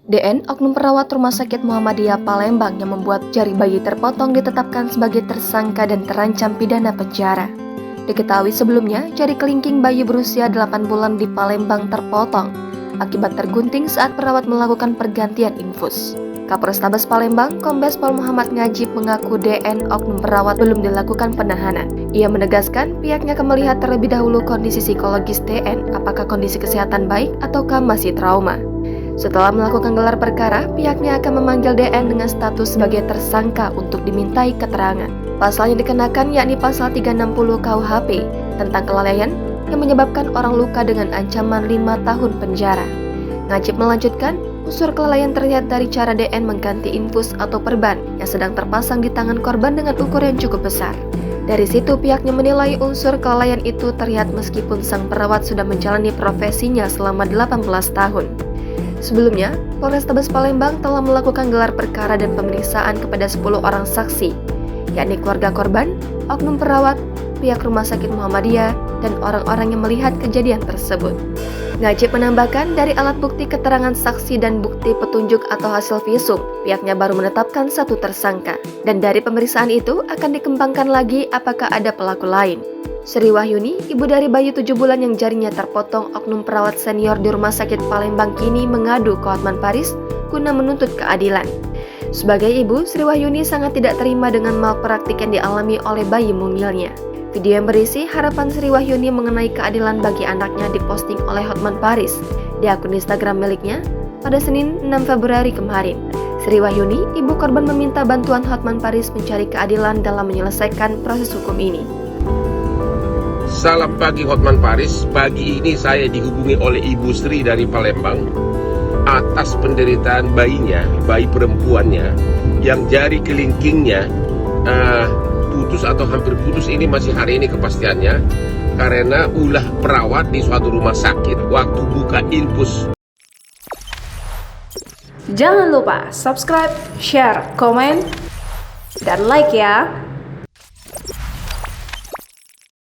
DN, oknum perawat Rumah Sakit Muhammadiyah Palembang yang membuat jari bayi terpotong ditetapkan sebagai tersangka dan terancam pidana penjara. Diketahui sebelumnya, jari kelingking bayi berusia 8 bulan di Palembang terpotong akibat tergunting saat perawat melakukan pergantian infus. Kapolrestabes Palembang, Kombes Pol Muhammad Ngajib mengaku DN, oknum perawat, belum dilakukan penahanan. Ia menegaskan pihaknya akan melihat terlebih dahulu kondisi psikologis DN, apakah kondisi kesehatan baik ataukah masih trauma. Setelah melakukan gelar perkara, pihaknya akan memanggil DN dengan status sebagai tersangka untuk dimintai keterangan. Pasal yang dikenakan yakni pasal 360 KUHP tentang kelalaian yang menyebabkan orang luka dengan ancaman 5 tahun penjara. Ngajib melanjutkan, unsur kelalaian terlihat dari cara DN mengganti infus atau perban yang sedang terpasang di tangan korban dengan ukuran yang cukup besar. Dari situ pihaknya menilai unsur kelalaian itu terlihat meskipun sang perawat sudah menjalani profesinya selama 18 tahun. Sebelumnya, Polrestabes Palembang telah melakukan gelar perkara dan pemeriksaan kepada 10 orang saksi, yakni keluarga korban, oknum perawat, pihak Rumah Sakit Muhammadiyah, dan orang-orang yang melihat kejadian tersebut. Ngajib menambahkan dari alat bukti keterangan saksi dan bukti petunjuk atau hasil visum, pihaknya baru menetapkan 1 tersangka, dan dari pemeriksaan itu akan dikembangkan lagi apakah ada pelaku lain. Sri Wahyuni, ibu dari bayi 7 bulan yang jarinya terpotong oknum perawat senior di Rumah Sakit Palembang kini mengadu ke Hotman Paris guna menuntut keadilan. Sebagai ibu, Sri Wahyuni sangat tidak terima dengan malpraktik yang dialami oleh bayi mungilnya. Video yang berisi harapan Sri Wahyuni mengenai keadilan bagi anaknya diposting oleh Hotman Paris di akun Instagram miliknya pada Senin 6 Februari kemarin. Sri Wahyuni, ibu korban, meminta bantuan Hotman Paris mencari keadilan dalam menyelesaikan proses hukum ini. Salam pagi Hotman Paris. Pagi ini saya dihubungi oleh Ibu Sri dari Palembang atas penderitaan bayinya, bayi perempuannya yang jari kelingkingnya putus atau hampir putus. Ini masih hari ini kepastiannya karena ulah perawat di suatu rumah sakit waktu buka infus. Jangan lupa subscribe, share, komen, dan like ya.